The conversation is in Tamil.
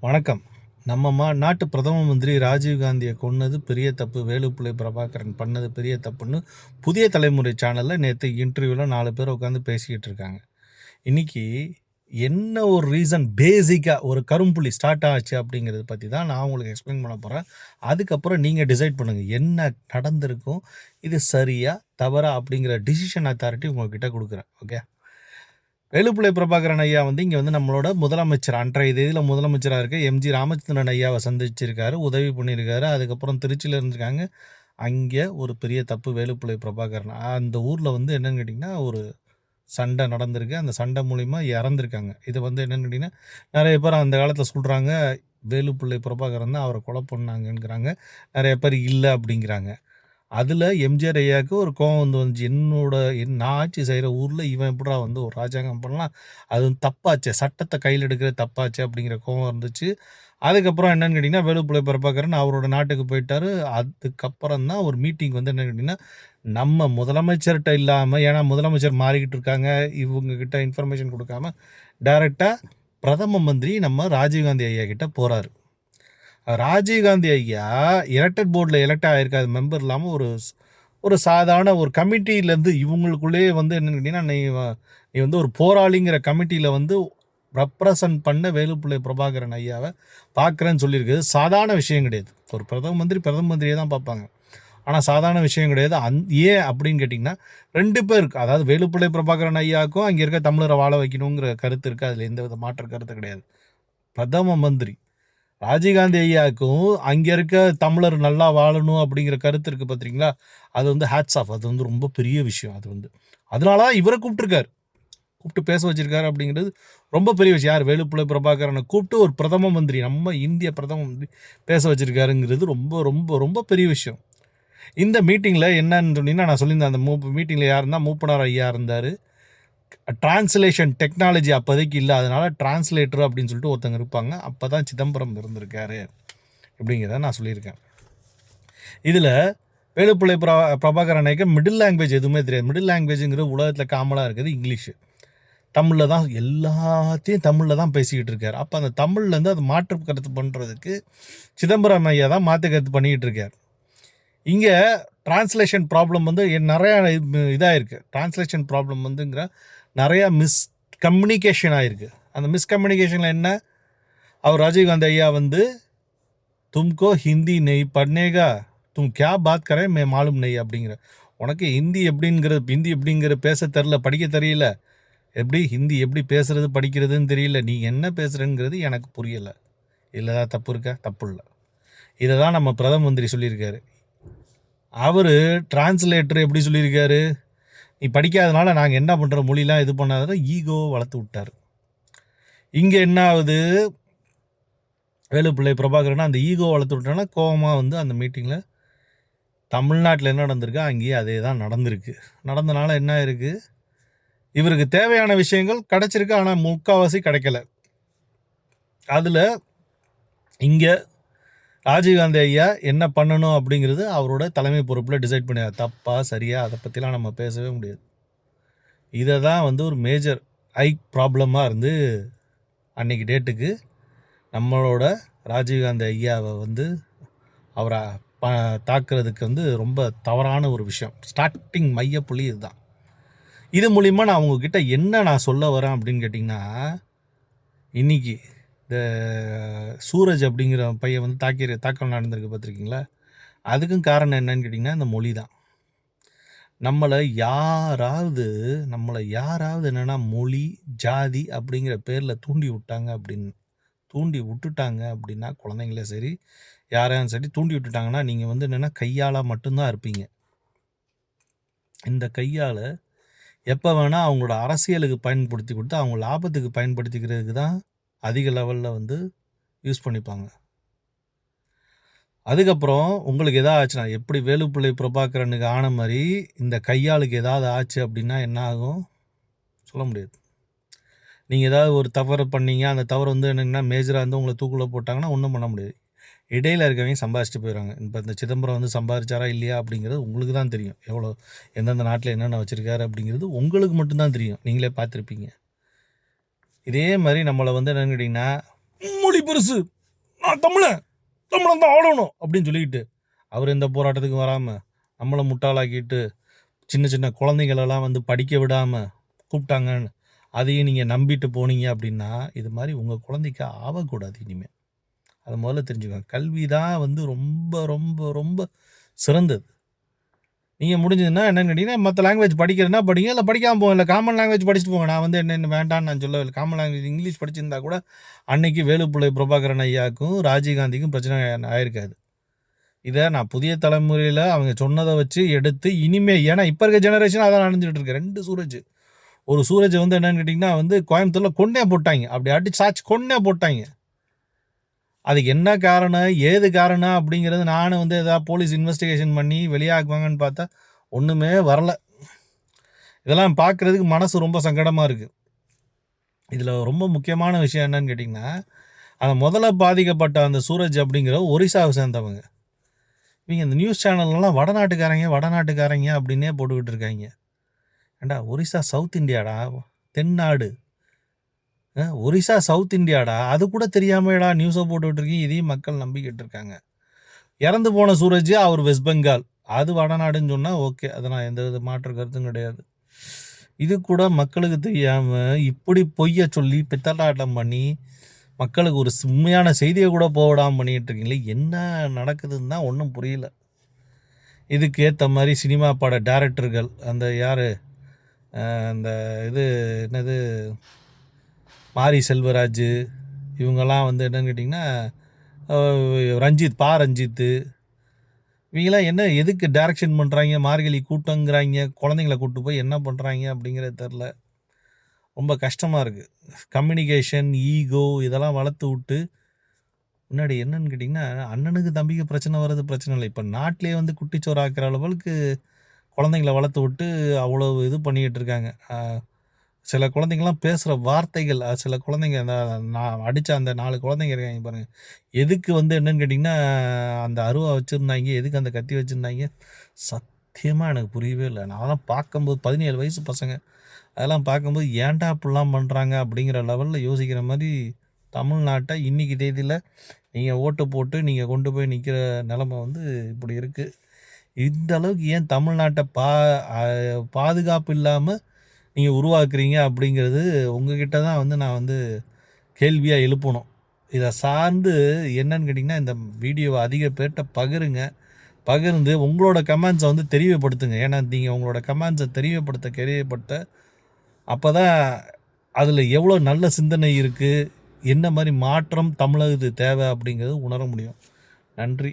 வணக்கம். நாட்டு பிரதம மந்திரி ராஜீவ் காந்தியை கொன்னது பெரிய தப்பு, வேலுப்பிள்ளை பிரபாகரன் பண்ணது பெரிய தப்புன்னு புதிய தலைமுறை சேனலில் நேற்று இன்டர்வியூவில் 4 பேர் உட்காந்து பேசிக்கிட்டு இருக்காங்க. இன்னைக்கு என்ன ஒரு ரீசன் பேசிக்காக ஒரு கரும்புள்ளி ஸ்டார்ட் ஆச்சு அப்படிங்கிறத பற்றி தான் நான் உங்களுக்கு எக்ஸ்பிளைன் பண்ண போகிறேன். அதுக்கப்புறம் நீங்கள் டிசைட் பண்ணுங்கள் என்ன நடந்திருக்கும், இது சரியா தவறா அப்படிங்கிற டிசிஷன் அத்தாரிட்டி உங்கள்கிட்ட கொடுக்குறேன். ஓகே. வேலுப்பிள்ளை பிரபாகரன் ஐயா இங்கே நம்மளோட முதலமைச்சர் அன்றைய தேதியில் முதலமைச்சராக இருக்க எம்ஜி ராமச்சந்திரன் ஐயாவை சந்திச்சிருக்காரு, உதவி பண்ணியிருக்காரு. அதுக்கப்புறம் திருச்சியில் இருந்திருக்காங்க. அங்கே ஒரு பெரிய தப்பு வேலுப்பிள்ளை பிரபாகரன் அந்த ஊரில் என்னென்னு கேட்டிங்கன்னா ஒரு சண்டை நடந்திருக்கு. அந்த சண்டை மூலிமா இறந்துருக்காங்க. இது என்னென்னு கேட்டிங்கன்னா நிறைய பேர் அந்த காலத்தில் சொல்கிறாங்க வேலுப்பிள்ளை பிரபாகரன் தான் அவரை கொலை பண்ணாங்கங்கிறாங்க. நிறைய பேர் இல்லை அப்படிங்கிறாங்க. அதில் எம்ஜிஆர் ஐயாவுக்கு ஒரு கோவம் வந்துச்சு. நான் ஆட்சி செய்கிற ஊரில் இவன் எப்படா ஒரு ராஜாங்கம் பண்ணலாம், அது தப்பாச்சே, சட்டத்தை கையில் எடுக்கிற தப்பாச்சு அப்படிங்கிற கோவம் இருந்துச்சு. அதுக்கப்புறம் என்னென்னு கேட்டிங்கன்னா வேலுப்பிள்ளை பிரபாகரன் அவரோட நாட்டுக்கு போயிட்டார். அதுக்கப்புறம் தான் ஒரு மீட்டிங் என்னென்னு கேட்டிங்கன்னா நம்ம முதலமைச்சர்கிட்ட இல்லாமல், ஏன்னா முதலமைச்சர் மாறிக்கிட்டு இருக்காங்க, இவங்கக்கிட்ட இன்ஃபர்மேஷன் கொடுக்காம டைரெக்டாக பிரதம மந்திரி நம்ம ராஜீவ்காந்தி ஐயா கிட்ட போகிறாரு. ராஜீவ்காந்தி ஐயா எலெக்டட் போர்டில் எலெக்ட் ஆகிருக்காத மெம்பர் இல்லாமல் ஒரு சாதாரண ஒரு கமிட்டியிலேருந்து இவங்களுக்குள்ளேயே என்னென்னு கேட்டிங்கன்னா நீ ஒரு போராளிங்கிற கமிட்டியில் ரெப்ரசன்ட் பண்ண வேலுப்பிள்ளை பிரபாகரன் ஐயாவை பார்க்குறேன்னு சொல்லியிருக்குது. சாதாரண விஷயம் கிடையாது. ஒரு பிரதம மந்திரியை தான் பார்ப்பாங்க. ஆனால் சாதாரண விஷயம் கிடையாது. ஏன் அப்படின்னு கேட்டிங்கன்னா 2 பேருக்கு, அதாவது வேலுப்பிள்ளை பிரபாகரன் ஐயாவுக்கும் அங்கே இருக்க தமிழரை வாழ வைக்கணுங்கிற கருத்து இருக்குது. அதில் எந்த வித மாற்று கருத்து கிடையாது. பிரதம மந்திரி ராஜீவ்காந்தி ஐயாவுக்கும் அங்கே இருக்க தமிழர் நல்லா வாழணும் அப்படிங்கிற கருத்து இருக்குது பார்த்தீங்களா, அது ஹேட்ஸ் ஆஃப். அது ரொம்ப பெரிய விஷயம். அதனால தான் இவரை கூப்பிட்டு பேச வச்சிருக்காரு அப்படிங்கிறது ரொம்ப பெரிய விஷயம். யார் வேலுப்பிள்ளை பிரபாகரனை கூப்பிட்டு ஒரு பிரதம மந்திரி, நம்ம இந்திய பிரதம மந்திரி பேச வச்சிருக்காருங்கிறது ரொம்ப ரொம்ப ரொம்ப பெரிய விஷயம். இந்த மீட்டிங்கில் என்னன்னு சொன்னீங்கன்னா, நான் சொல்லியிருந்தேன் அந்த மீட்டிங்கில் யார் இருந்தால் மூப்பனார் ஐயா இருந்தார். டிரான்ஸ்லேஷன் டெக்னாலஜி அப்போதைக்கு இல்லை, அதனால் டிரான்ஸ்லேட்டர் அப்படின்னு சொல்லிட்டு ஒருத்தங்க இருப்பாங்க. அப்போ தான் சிதம்பரம் இருந்திருக்காரு அப்படிங்கிறத நான் சொல்லியிருக்கேன். இதில் வேலுப்பிள்ளை பிரபாகரனுக்கு மிடில் லாங்குவேஜ் எதுவுமே தெரியாது. மிடில் லாங்குவேஜுங்கிறது உலகத்தில் காமனாக இருக்குது இங்கிலீஷு. தமிழில் தான் எல்லாத்தையும் தமிழில் தான் பேசிக்கிட்டு இருக்கார். அப்போ அந்த தமிழ்லேருந்து அது மாற்று கருத்து பண்ணுறதுக்கு சிதம்பரம் ஐயா தான் மாற்று கருத்து பண்ணிக்கிட்டு இருக்கார். இங்கே டிரான்ஸ்லேஷன் ப்ராப்ளம் நிறையா இதாகிருக்கு. டிரான்ஸ்லேஷன் ப்ராப்ளம் நிறையா மிஸ்கம்யூனிகேஷன் ஆகிருக்கு. அந்த மிஸ்கம்யூனிகேஷனில் என்ன, அவர் ராஜீவ்காந்தி ஐயா தும்கோ ஹிந்தி நெய் பட்னேகா தும் கியா பாத் கரே மே மாலும் நெய் அப்படிங்கிற, உனக்கு ஹிந்தி எப்படிங்கிற பேச தெரில, படிக்க தெரியல, ஹிந்தி எப்படி பேசுகிறது படிக்கிறதுன்னு தெரியல, நீ என்ன பேசுகிறேங்கிறது எனக்கு புரியலை. இல்லை தப்பு இருக்கா? தப்பு இல்லை. இதை தான் நம்ம பிரதம மந்திரி சொல்லியிருக்காரு. அவர் டிரான்ஸ்லேட்டர் எப்படி சொல்லியிருக்காரு, நீ படிக்காதனால நாங்கள் என்ன பண்ணுற மொழிலாம் இது பண்ணாத ஈகோ வளர்த்து விட்டார். இங்கே என்ன ஆகுது, வேலுப்பிள்ளை பிரபாகரன் அந்த ஈகோ வளர்த்து விட்டோன்னா கோபமாக அந்த மீட்டிங்கில் தமிழ்நாட்டில் என்ன நடந்திருக்கு அங்கேயே அதே தான் நடந்திருக்கு. நடந்தனால என்ன இருக்குது, இவருக்கு தேவையான விஷயங்கள் கிடச்சிருக்கு, ஆனால் முக்கால்வாசி கிடைக்கல. அதில் இங்கே ராஜீவ்காந்தி ஐயா என்ன பண்ணணும் அப்படிங்கிறது அவரோட தலைமை பொறுப்பில் டிசைட் பண்ணியார். தப்பா சரியா அதை பற்றிலாம் நம்ம பேசவே முடியாது. இதை தான் ஒரு மேஜர் ப்ராப்ளமாக அன்றைக்கி டேட்டுக்கு நம்மளோட ராஜீவ்காந்தி ஐயாவை அவரை தாக்குறதுக்கு ரொம்ப தவறான ஒரு விஷயம். ஸ்டார்டிங் மையப்புள்ளி இதுதான். இது மூலிமா நான் அவங்கக்கிட்ட என்ன நான் சொல்ல வரேன் அப்படின்னு கேட்டிங்கன்னா, இன்றைக்கி இந்த சூரஜ் அப்படிங்கிற பையன் தாக்கல் நடந்திருக்கு பார்த்துருக்கீங்களா, அதுக்கும் காரணம் என்னன்னு கேட்டிங்கன்னா இந்த மொழி தான். நம்மளை யாராவது என்னென்னா மொழி ஜாதி அப்படிங்கிற பேரில் தூண்டி விட்டுட்டாங்க அப்படின்னா, குழந்தைங்களே சரி யாரையும் சரி தூண்டி விட்டுட்டாங்கன்னா, நீங்கள் என்னென்னா கையால் மட்டும்தான் இருப்பீங்க. இந்த கையால் எப்போ வேணால் அவங்களோட அரசியலுக்கு பயன்படுத்தி கொடுத்து அவங்க லாபத்துக்கு பயன்படுத்திக்கிறதுக்கு தான் அதிக லெவலில் யூஸ் பண்ணிப்பாங்க. அதுக்கப்புறம் உங்களுக்கு எதாவது ஆச்சுன்னா, எப்படி வேலுப்பிள்ளை பிரபாகரனுக்கு ஆன மாதிரி இந்த கையாளுக்கு ஏதாவது ஆச்சு அப்படின்னா என்ன ஆகும் சொல்ல முடியாது. நீங்கள் ஏதாவது ஒரு தவறு பண்ணீங்க, அந்த தவறு என்னென்னா மேஜராக உங்களை தூக்குள்ள போட்டாங்கன்னா ஒன்றும் பண்ண முடியாது. இடையில் இருக்கவங்க சம்பாதிச்சுட்டு போயிடுவாங்க. இப்போ இந்த சிதம்பரம் சம்பாதிச்சாரா இல்லையா அப்படிங்கிறது உங்களுக்கு தான் தெரியும். எவ்வளோ எந்தெந்த நாட்டில் என்னென்ன வச்சுருக்காரு அப்படிங்கிறது உங்களுக்கு மட்டும்தான் தெரியும். நீங்களே பார்த்துருப்பீங்க. இதே மாதிரி நம்மளை என்னென்னு கேட்டிங்கன்னா மொழி பெருசு, நான் தமிழன் தான் ஆளணும் அப்படின்னு சொல்லிக்கிட்டு அவர் எந்த போராட்டத்துக்கும் வராமல் நம்மளை முட்டாளாக்கிட்டு சின்ன சின்ன குழந்தைங்களெல்லாம் வந்து படிக்க விடாமல் கூப்பிட்டாங்கன்னு அதையும் நீங்கள் நம்பிட்டு போனீங்க அப்படின்னா இது மாதிரி உங்கள் குழந்தைக்கு ஆகக்கூடாது இனிமேல். அதை முதல்ல தெரிஞ்சுக்கோங்க. கல்வி தான் வந்து ரொம்ப ரொம்ப ரொம்ப சிறந்தது. நீங்கள் முடிஞ்சதுன்னா என்னென்னு கேட்டிங்கன்னா மற்ற லாங்குவேஜ் படிக்கிறதுனா படிங்க, இல்லை படிக்காமல் போங்க, இல்லை காமன் லாங்குவேஜ் படிச்சுட்டு போங்க. நான் வந்து என்ன வேண்டான்னு நான் சொல்லவில்லை. காமன் லாங்குவேஜ் இங்கிலீஷ் படிச்சிருந்தா கூட அன்னைக்கு வேலுப்பிள்ளை பிரபாகரன் ஐயாவுக்கும் ராஜீவ்காந்திக்கும் பிரச்சனை ஆயிருக்காது. இதை நான் புதிய தலைமுறையில் அவங்க சொன்னதை வச்சு எடுத்து இனிமேல், ஏன்னா இப்போ இருக்க ஜெனரேஷன் அதான் நடந்துகிட்டு இருக்கு. 2 சூரஜ். ஒரு சூரஜ் வந்து என்னென்னு கேட்டிங்கன்னா வந்து கோயம்புத்தூரில் கொன்னே போட்டாங்க. அப்படி அடிச்சு சாச்சு கொன்னே போட்டாங்க. அதுக்கு என்ன காரணம், ஏது காரணம் அப்படிங்கிறது நானும் வந்து எதாவது போலீஸ் இன்வெஸ்டிகேஷன் பண்ணி வெளியாக்குவாங்கன்னு பார்த்தா ஒன்றுமே வரல. இதெல்லாம் பார்க்குறதுக்கு மனசு ரொம்ப சங்கடமாக இருக்குது. இதில் ரொம்ப முக்கியமான விஷயம் என்னன்னு கேட்டிங்கன்னா, அந்த முதல்ல பாதிக்கப்பட்ட அந்த சூரஜ் அப்படிங்கிற ஒரிசாவை சேர்ந்தவங்க. இவங்க இந்த நியூஸ் சேனல்லாம் வடநாட்டுக்காரங்க அப்படின்னே போட்டுக்கிட்டு இருக்காங்க. ஏண்டா ஒரிசா சவுத் இந்தியாடா, தென்னாடு. ஒரிசா சவுத் இந்தியாடா, அது கூட தெரியாமடா நியூஸை போட்டுக்கிட்டு இருக்கீங்க. இதையும் மக்கள் நம்பிக்கிட்டு இருக்காங்க. இறந்து போன சூரஜ் அவர் வெஸ்ட் பெங்கால், அது வடநாடுன்னு சொன்னால் ஓகே, அதை நான் எந்த வித மாற்று கருத்தும் கிடையாது. இது கூட மக்களுக்கு தெரியாமல் இப்படி பொய்யை சொல்லி பித்தலாட்டம் பண்ணி மக்களுக்கு ஒரு உண்மையான செய்தியை கூட போடாமல் பண்ணிகிட்டு இருக்கீங்களே, என்ன நடக்குதுன்னு தான் ஒன்றும் புரியல. இதுக்கு ஏற்ற மாதிரி சினிமா பட டைரக்டர்கள், அந்த யார் அந்த இது என்னது மாரி செல்வராஜ், இவங்கெல்லாம் வந்து என்னன்னு கேட்டிங்கன்னா ரஞ்சித்து இவங்களாம் என்ன எதுக்கு டைரக்ஷன் பண்ணுறாங்க, மார்கழி கூட்டங்கிறாங்க, குழந்தைங்கள கூப்பிட்டு போய் என்ன பண்ணுறாங்க அப்படிங்கிறது தெரில. ரொம்ப கஷ்டமாக இருக்குது. கம்யூனிகேஷன், ஈகோ இதெல்லாம் வளர்த்து விட்டு முன்னாடி என்னன்னு கேட்டிங்கன்னா அண்ணனுக்கு தம்பிக்கு பிரச்சனை வர்றது பிரச்சனை இல்லை. இப்போ நாட்டிலே வந்து குட்டிச்சோறு ஆக்கிற அளவுக்கு குழந்தைங்கள வளர்த்து விட்டு அவ்வளோ இது பண்ணிக்கிட்டு இருக்காங்க. சில குழந்தைங்கள்லாம் பேசுகிற வார்த்தைகள், சில குழந்தைங்க நான் அடித்த அந்த 4 குழந்தைங்க இருக்காங்க பாருங்கள், எதுக்கு வந்து என்னன்னு கேட்டிங்கன்னா அந்த அருவா வச்சுருந்தாங்க, எதுக்கு அந்த கத்தி வச்சுருந்தாங்க, சத்தியமாக எனக்கு புரியவே இல்லை. நான்லாம் பார்க்கும்போது 17 வயசு பசங்க, அதெல்லாம் பார்க்கும்போது ஏன்டா அப்படிலாம் பண்ணுறாங்க அப்படிங்கிற லெவலில் யோசிக்கிற மாதிரி. தமிழ்நாட்டை இன்றைக்கி தேதியில் நீங்கள் ஓட்டு போட்டு நீங்கள் கொண்டு போய் நிற்கிற நிலமை வந்து இப்படி இருக்குது. இந்த அளவுக்கு ஏன் தமிழ்நாட்டை பாதுகாப்பு இல்லாமல் நீங்கள் உருவாக்குறீங்க அப்படிங்கிறது உங்ககிட்ட தான் வந்து நான் வந்து கேள்வியாக எழுப்பணும். இதை சார்ந்து என்னன்னு கேட்டிங்கன்னா இந்த வீடியோவை அதிக பேர்கிட்ட பகிர்ந்து உங்களோட கமெண்ட்ஸை வந்து தெரியப்படுத்துங்க. ஏன்னா நீங்கள் உங்களோட கமெண்ட்ஸை தெரியப்படுத்த அப்போ தான் அதில் எவ்வளோ நல்ல சிந்தனை இருக்குது, என்ன மாதிரி மாற்றம் தமிழகத்துக்கு தேவை அப்படிங்கிறது உணர முடியும். நன்றி.